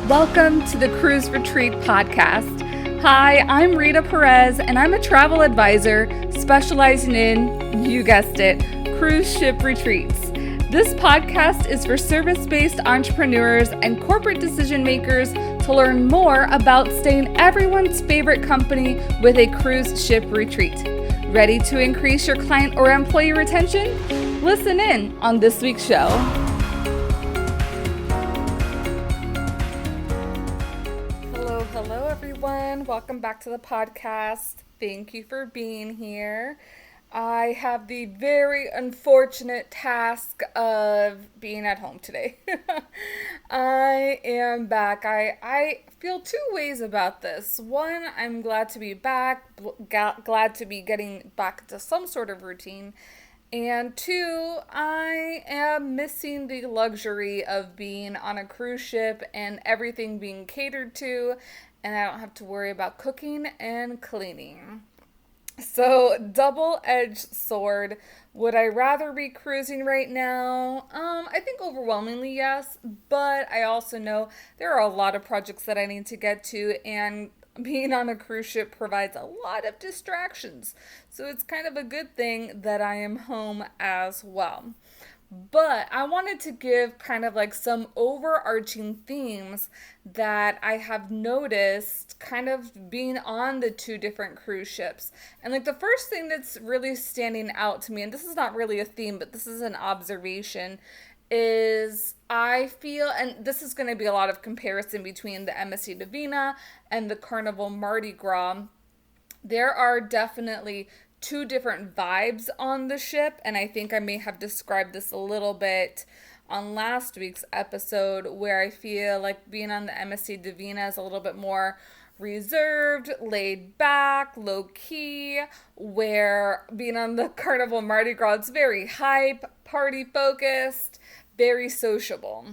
Welcome to the Cruise Retreat Podcast. Hi, I'm Rita Perez, and I'm a travel advisor specializing in, you guessed it, cruise ship retreats. This podcast is for service-based entrepreneurs and corporate decision makers to learn more about staying everyone's favorite company with a cruise ship retreat. Ready to increase your client or employee retention? Listen in on this week's show. Hello everyone. Welcome back to the podcast. Thank you for being here. I have the very unfortunate task of being at home today. I am back. I feel two ways about this. One, I'm glad to be back, glad to be getting back to some sort of routine. And two, I am missing the luxury of being on a cruise ship and everything being catered to, and I don't have to worry about cooking and cleaning. So, double-edged sword. Would I rather be cruising right now? I think overwhelmingly yes, but I also know there are a lot of projects that I need to get to, and being on a cruise ship provides a lot of distractions. So it's kind of a good thing that I am home as well. But I wanted to give kind of like some overarching themes that I have noticed kind of being on the two different cruise ships. And like the first thing that's really standing out to me, and this is not really a theme, but this is an observation, is I feel, and this is going to be a lot of comparison between the MSC Divina and the Carnival Mardi Gras. There are definitely two different vibes on the ship, and I think I may have described this a little bit on last week's episode, where I feel like being on the MSC Divina is a little bit more reserved, laid back, low key, where being on the Carnival Mardi Gras, it's very hype, party focused, very sociable.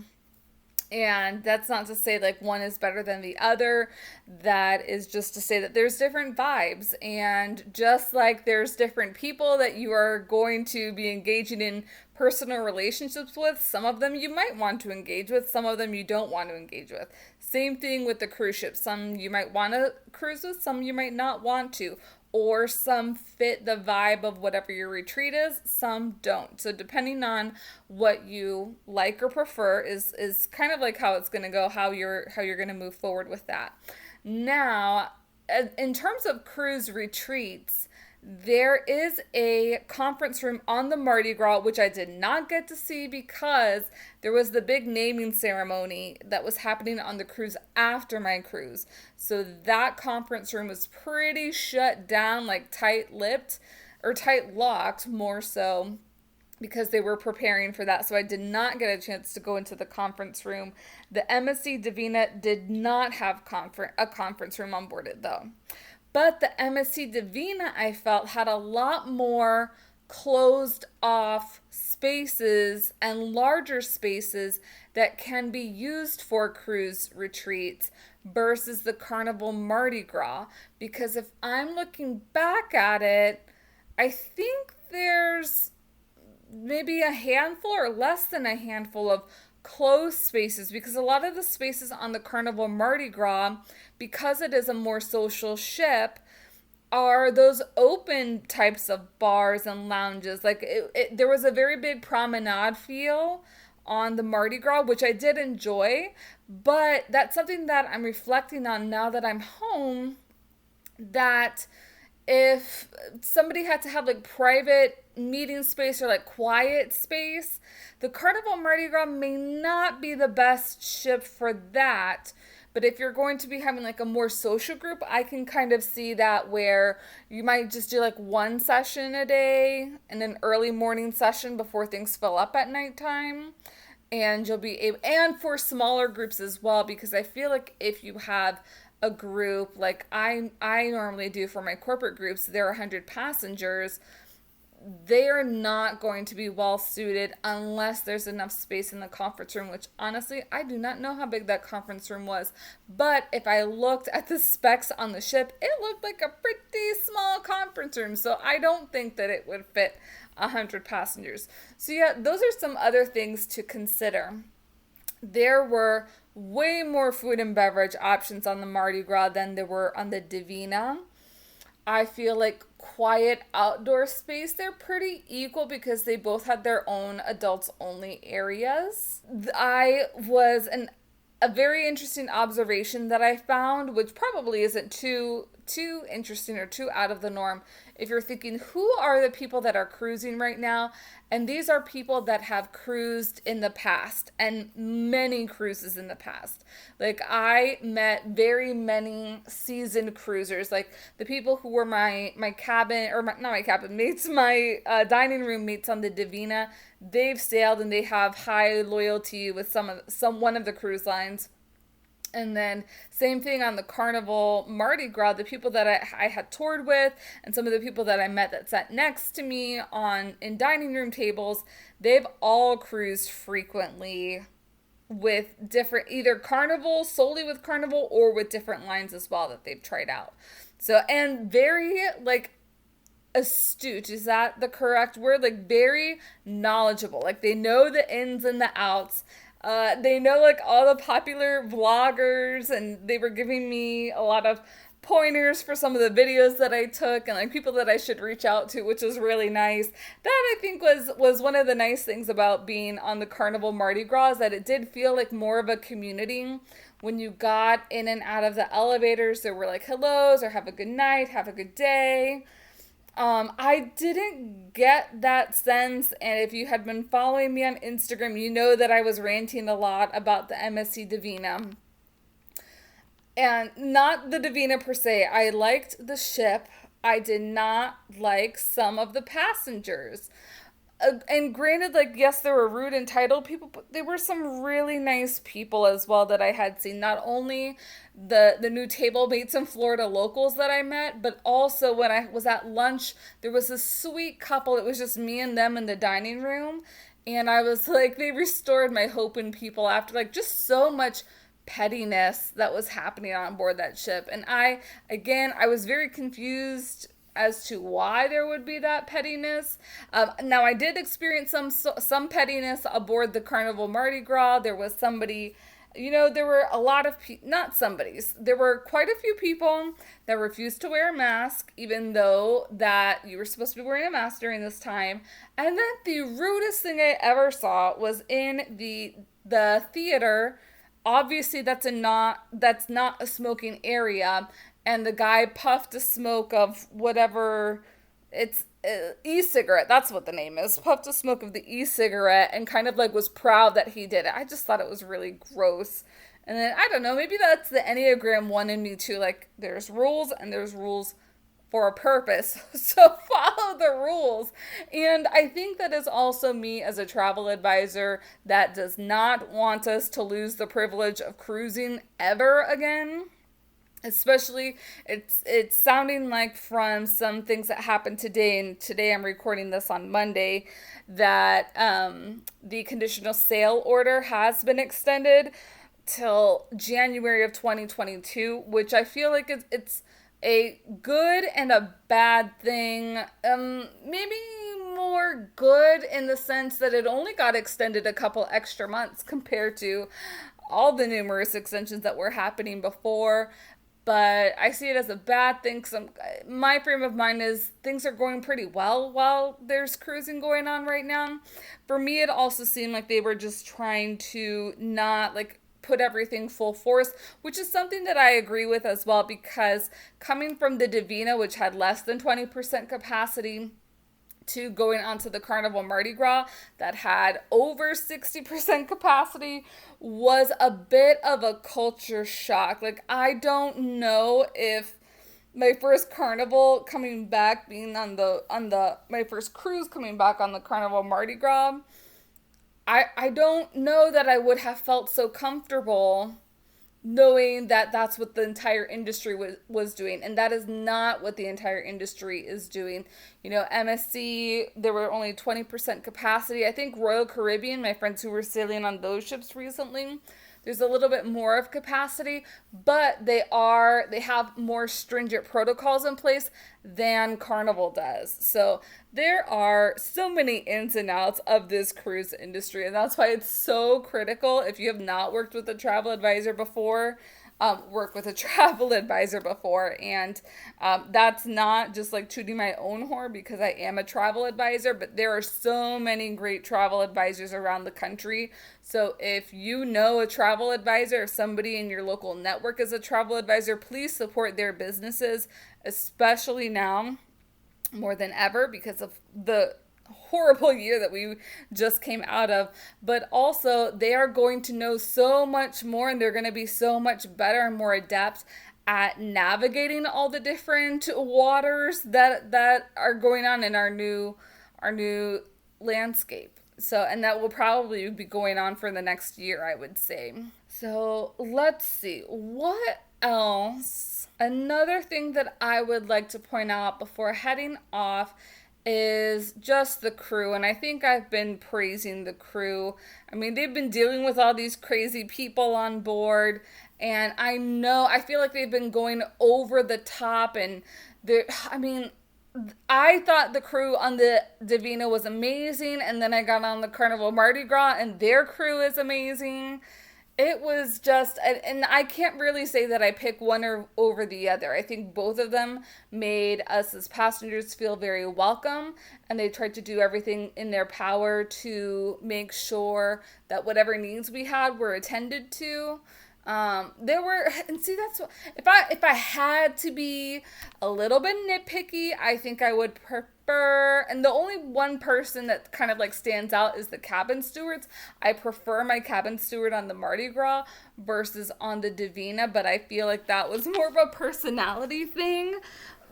And that's not to say like one is better than the other. That is just to say that there's different vibes. And just like there's different people that you are going to be engaging in personal relationships with, some of them you might want to engage with, some of them you don't want to engage with. Same thing with the cruise ship. Some you might want to cruise with, some you might not want to. Or some fit the vibe of whatever your retreat is, some don't. So depending on what you like or prefer is kind of like how it's going to go, how you're going to move forward with that. Now, in terms of cruise retreats, there is a conference room on the Mardi Gras, which I did not get to see because there was the big naming ceremony that was happening on the cruise after my cruise. So that conference room was pretty shut down, like tight-lipped, or tight-locked more so, because they were preparing for that. So I did not get a chance to go into the conference room. The MSC Divina did not have a conference room on board it though. But the MSC Divina, I felt, had a lot more closed off spaces and larger spaces that can be used for cruise retreats versus the Carnival Mardi Gras. Because if I'm looking back at it, I think there's maybe a handful or less than a handful of closed spaces, because a lot of the spaces on the Carnival Mardi Gras, because it is a more social ship, are those open types of bars and lounges. Like there was a very big promenade feel on the Mardi Gras, which I did enjoy, but that's something that I'm reflecting on now that I'm home, that if somebody had to have like private meeting space or like quiet space, the Carnival Mardi Gras may not be the best ship for that. But if you're going to be having like a more social group, I can kind of see that, where you might just do like one session a day and an early morning session before things fill up at nighttime. And you'll be able, and for smaller groups as well, because I feel like if you have a group like I normally do for my corporate groups, there are 100 passengers. They are not going to be well suited unless there's enough space in the conference room, which honestly, I do not know how big that conference room was. But if I looked at the specs on the ship, it looked like a pretty small conference room. So I don't think that it would fit 100 passengers. So yeah, those are some other things to consider. there were way more food and beverage options on the Mardi Gras than there were on the Divina. I feel like quiet outdoor space, they're pretty equal because they both had their own adults only areas. I was an a very interesting observation that I found, which probably isn't too interesting or too out of the norm. If you're thinking, who are the people that are cruising right now? And these are people that have cruised in the past and many cruises in the past. Like I met very many seasoned cruisers, like the people who were my cabin or not my cabin mates, my dining room mates on the Divina. They've sailed and they have high loyalty with some one of the cruise lines. And then same thing on the Carnival Mardi Gras, the people that I had toured with and some of the people that I met that sat next to me on in dining room tables, they've all cruised frequently with different either Carnival, solely with Carnival, or with different lines as well that they've tried out. So and very like astute, is that the correct word? Like very knowledgeable, like they know the ins and the outs. They know like all the popular vloggers, and they were giving me a lot of pointers for some of the videos that I took and like people that I should reach out to, which was really nice. That I think was one of the nice things about being on the Carnival Mardi Gras, that it did feel like more of a community. When you got in and out of the elevators, there were like hellos or have a good night, have a good day. I didn't get that sense, and if you had been following me on Instagram, you know that I was ranting a lot about the MSC Divina. And not the Divina per se. I liked the ship. I did not like some of the passengers. And granted, like, yes, there were rude entitled people, but there were some really nice people as well that I had seen. Not only the new table mates and Florida locals that I met, but also when I was at lunch, there was this sweet couple. It was just me and them in the dining room. And I was like, they restored my hope in people after, like, just so much pettiness that was happening on board that ship. And I was very confused as to why there would be that pettiness. Now, I did experience some pettiness aboard the Carnival Mardi Gras. There was somebody, there were a lot of not somebody's. There were quite a few people that refused to wear a mask, even though that you were supposed to be wearing a mask during this time. And then the rudest thing I ever saw was in the theater. Obviously, that's not a smoking area, and the guy puffed a smoke of whatever it's e-cigarette, that's what the name is, puffed a smoke of the e-cigarette and kind of like was proud that he did it. I just thought it was really gross. And then I don't know, maybe that's the Enneagram 1 in me too. Like there's rules and there's rules for a purpose, so follow the rules. And I think that is also me as a travel advisor that does not want us to lose the privilege of cruising ever again. Especially, it's sounding like from some things that happened today, and today I'm recording this on Monday, that the conditional sail order has been extended till January of 2022, which I feel like it's a good and a bad thing. Maybe more good in the sense that it only got extended a couple extra months compared to all the numerous extensions that were happening before. But I see it as a bad thing because my frame of mind is things are going pretty well while there's cruising going on right now. For me, it also seemed like they were just trying to not like put everything full force, which is something that I agree with as well, because coming from the Divina, which had less than 20% capacity, to going onto the Carnival Mardi Gras that had over 60% capacity was a bit of a culture shock. Like, I don't know if my first carnival coming back, being on my first cruise coming back on the Carnival Mardi Gras, I don't know that I would have felt so comfortable knowing that that's what the entire industry was doing, and that is not what the entire industry is doing. MSC, there were only 20% capacity. I think Royal Caribbean, my friends who were sailing on those ships recently, there's a little bit more of capacity, but they have more stringent protocols in place than Carnival does. So there are so many ins and outs of this cruise industry, and that's why it's so critical. If you have not worked with a travel advisor before, work with a travel advisor before. And that's not just like tooting my own horn because I am a travel advisor, but there are so many great travel advisors around the country. So if you know a travel advisor, if somebody in your local network is a travel advisor, please support their businesses, especially now more than ever because of the horrible year that we just came out of. But also they are going to know so much more, and they're going to be so much better and more adept at navigating all the different waters that are going on in our new landscape. So, and that will probably be going on for the next year, I would say. So let's see, what else? Another thing that I would like to point out before heading off is just the crew. And I think I've been praising the crew. I mean, they've been dealing with all these crazy people on board. And I feel like they've been going over the top. And I thought the crew on the Divina was amazing. And then I got on the Carnival Mardi Gras and their crew is amazing. It was just, and I can't really say that I pick one over the other. I think both of them made us as passengers feel very welcome, and they tried to do everything in their power to make sure that whatever needs we had were attended to. That's what, if I had to be a little bit nitpicky, I think I would prefer, and the only one person that kind of like stands out is the cabin stewards. I prefer my cabin steward on the Mardi Gras versus on the Divina, but I feel like that was more of a personality thing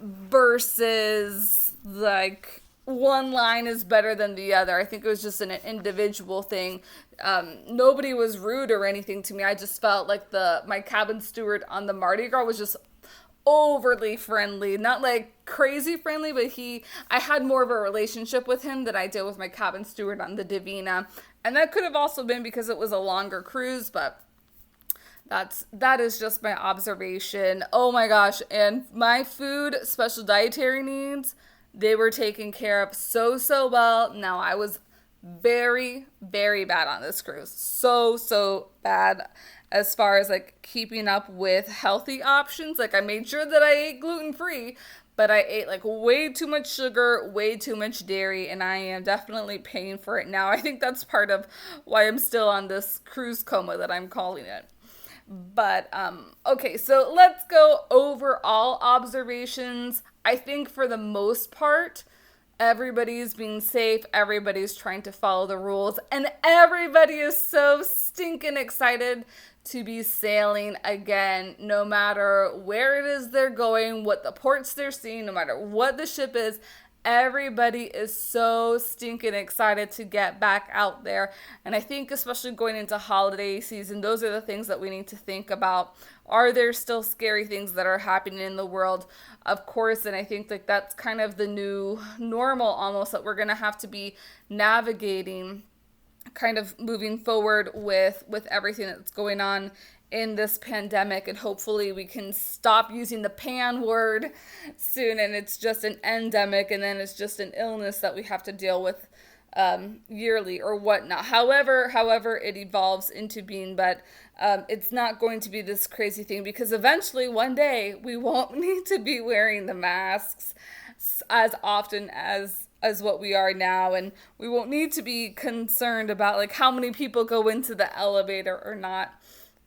versus like one line is better than the other. I think it was just an individual thing. Nobody was rude or anything to me. I just felt like my cabin steward on the Mardi Gras was just overly friendly. Not like crazy friendly, but I had more of a relationship with him than I did with my cabin steward on the Divina. And that could have also been because it was a longer cruise, but that is just my observation. Oh my gosh. And my food, special dietary needs, they were taken care of so well. Now, I was very, very bad on this cruise. So bad as far as like keeping up with healthy options. Like I made sure that I ate gluten-free, but I ate like way too much sugar, way too much dairy, and I am definitely paying for it now. I think that's part of why I'm still on this cruise coma that I'm calling it. But, okay, so let's go over all observations. I think for the most part, everybody's being safe, everybody's trying to follow the rules, and everybody is so stinking excited to be sailing again, no matter where it is they're going, what the ports they're seeing, no matter what the ship is. Everybody is so stinking excited to get back out there. And I think especially going into holiday season, those are the things that we need to think about. Are there still scary things that are happening in the world? Of course, and I think like that's kind of the new normal almost that we're going to have to be navigating, kind of moving forward with everything that's going on in this pandemic, and hopefully we can stop using the pan word soon and it's just an endemic, and then it's just an illness that we have to deal with yearly or whatnot. However it evolves into being, but it's not going to be this crazy thing, because eventually one day we won't need to be wearing the masks as often as what we are now, and we won't need to be concerned about like how many people go into the elevator or not.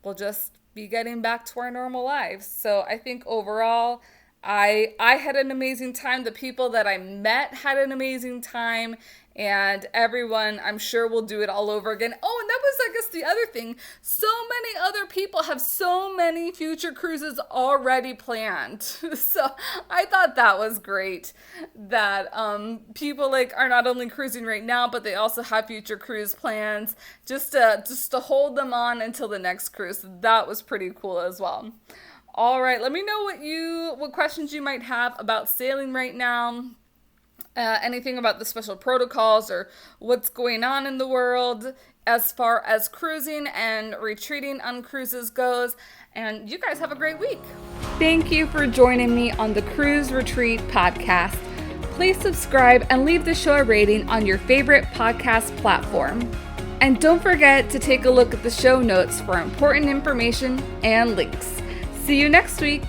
We'll just be getting back to our normal lives. So I think overall, I had an amazing time. The people that I met had an amazing time. And everyone, I'm sure, will do it all over again. Oh, and that was, I guess, the other thing. So many other people have so many future cruises already planned. So I thought that was great that people like are not only cruising right now, but they also have future cruise plans just to hold them on until the next cruise. That was pretty cool as well. All right, let me know what questions you might have about sailing right now. Anything about the special protocols or what's going on in the world. as far as cruising and retreating on cruises goes. And you guys have a great week. Thank you for joining me on the Cruise Retreat podcast. Please subscribe and leave the show a rating on your favorite podcast platform. And don't forget to take a look at the show notes for important information and links. See you next week.